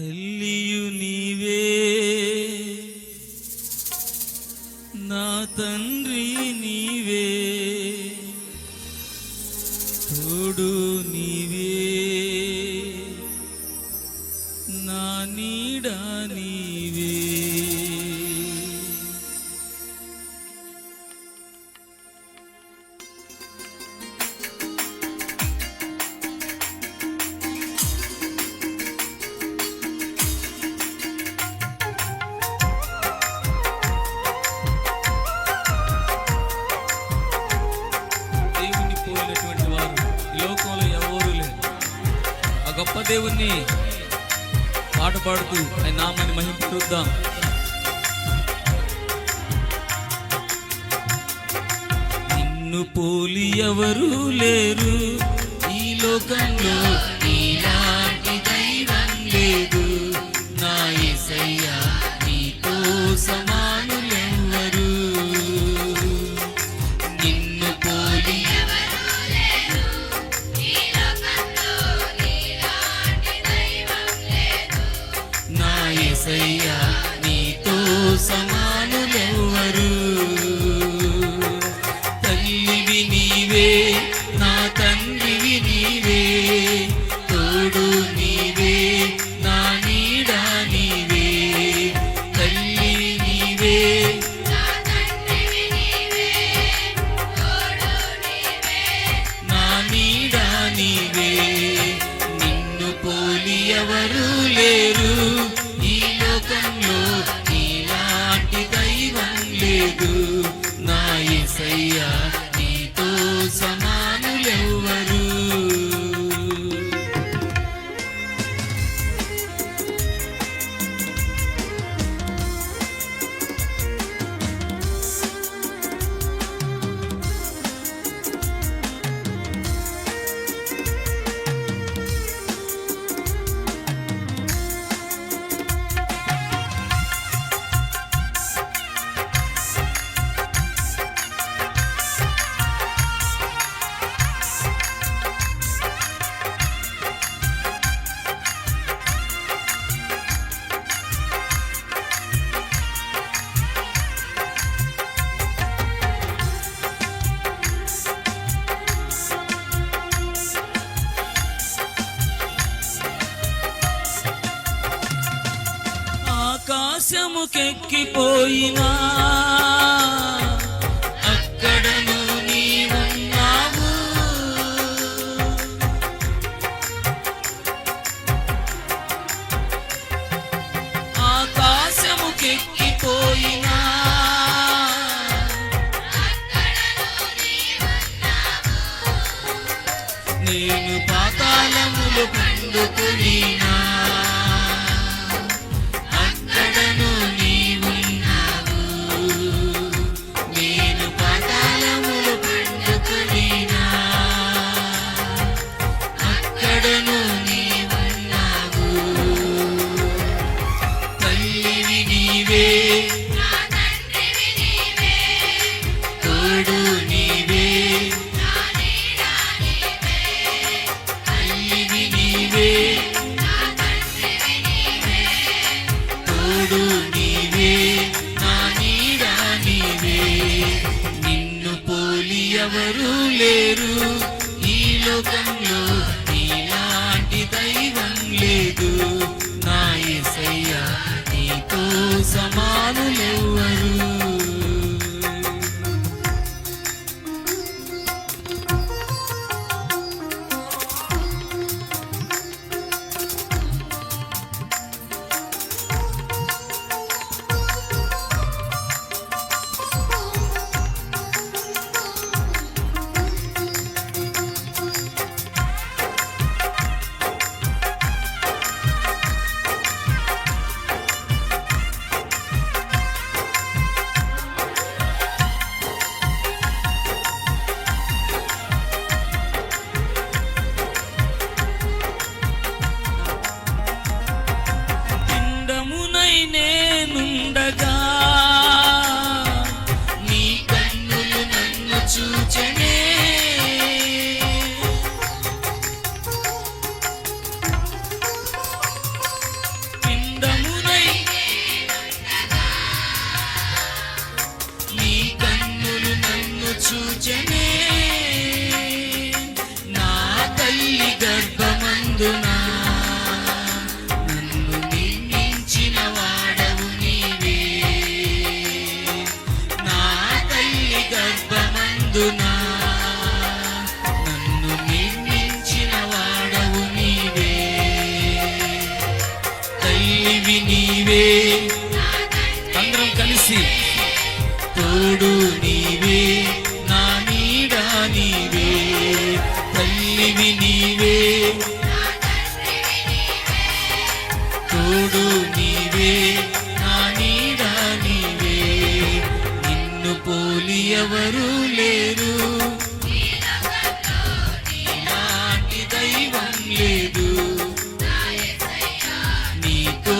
తల్లియు నీవే నా తండ్రి నీవే తోడు నీవే నా నీడ నీవే. గొప్ప దేవుణ్ణి పాట పాడుతూ ఆయన నామాన్ని మహింపరుద్దాం. నిన్ను పోలి ఎవరు లేరు ఈ లోకంలో, నీలాంటి దైవం లేదు నా యేసయ్యా, నీతో సమానులెవ్వరు. నిన్ను పోలి యేసయ్యా, నీతో సమానులెవ్వరు. తల్లివి నీవే నా తండ్రివి నీవే తోడు నీవే నా నీడ నీవే. తల్లి నీవే నా నీడ నీవే. నిన్ను పోలి ఎవరు లేరు ఈ లోకంలో, నీలాంటి దైవం లేదు నా యేసయ్యా, నీతో సమానులెవ్వరు. ఆకాశముకెక్కిపోయినా అక్కడను నీవున్నావు, ఆకాశముకెక్కిపోయినా నేను పాతాళములో పండుకునినా తోడు నీవే తల్లివి నీవే తోడు నీవే నా నీడ నీవే. నిన్ను పోలి ఎవరు లేరు ఈ లోకంలో, నీలాంటి దైవం లేదు నా యేసయ్యా, నీతో సమానులెవ్వరు. తల్లివి నీవే, అందరం కలిసి తోడు నీవే, నా నీడ నీవే, తల్లివి నీవే, తోడు నీవే, నా నీడ నీవే, నిన్ను పోలి ఎవరు లేరు, నీలాంటి దైవం లేదు, నీతో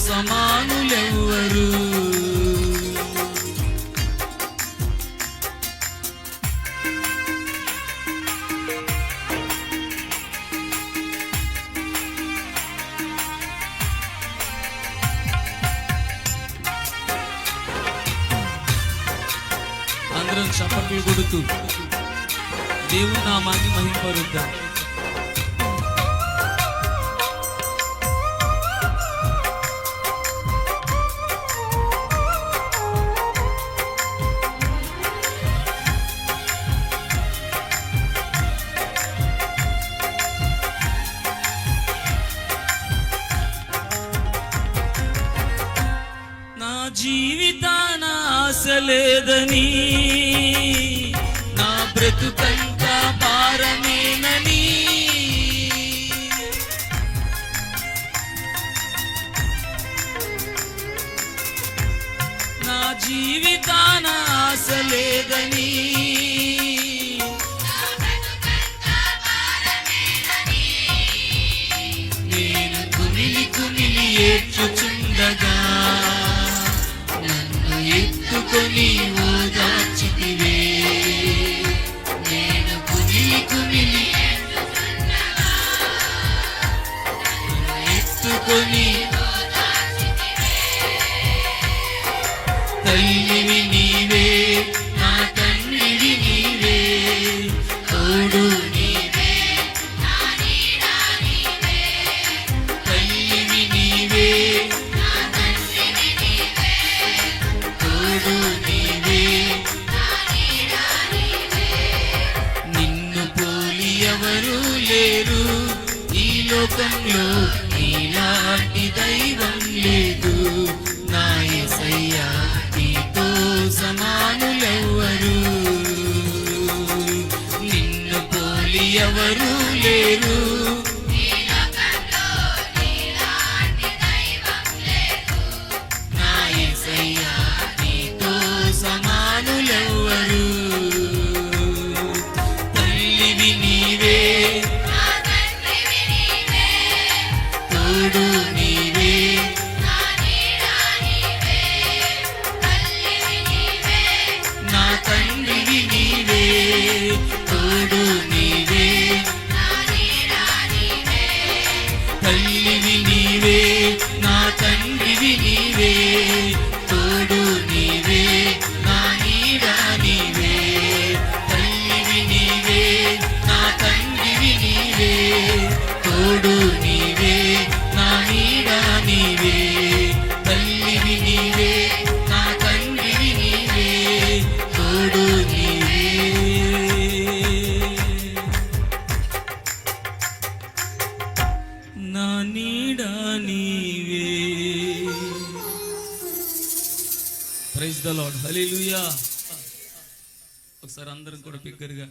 సమానులెవ్వరు. అందరం చప్పట్లు కొడుతూ దేవుని నామాన్ని మహింపరుద్దాం. నా జీవితాన ఆశ లేదని, నా బ్రతుకంతా భారమేనని, నా జీవితాన ఆశ లేదని, నేను కుమిలి కుమిలి ఏడ్చుచుండగా నన్ను ఎత్తుకొని ఓదార్చితివే, నేను కుమిలి కుమిలి ఎత్తుకొని, తల్లివి నీవే, నా తండ్రివి నీవే, తోడు నీవే, తల్లివి నీవే, తోడు నీవే, నిన్ను పోలి ఎవరు లేరు, ఈ లోకంలో నీలాంటి దైవం లేదు, నా యేసయ్యా నీతో సమానులెవ్వరు, నిన్ను పోలి ఎవరు లేరు, నా యేసయ్యా నీతో సమానులెవ్వరు, తల్లివి నీవే, తోడు నీవే, నా తండ్రివి నీవే, తోడు నీవే, తల్లివి నీవే, నా తండ్రివి నీవే, తోడు నీవే, నా నీడ నీవే, తల్లివి నీవే, నా తండ్రివి నీవే, తోడు నీవే, నా నీడ నీవే, తల్లివి నీవే, నా తండ్రివి నీవే, తోడు నీవే. నా నీడ నీవే. ప్రైజ్ ద లార్డ్, హల్లెలూయా. ఒకసారి అందరం కూడా బిగ్గరగా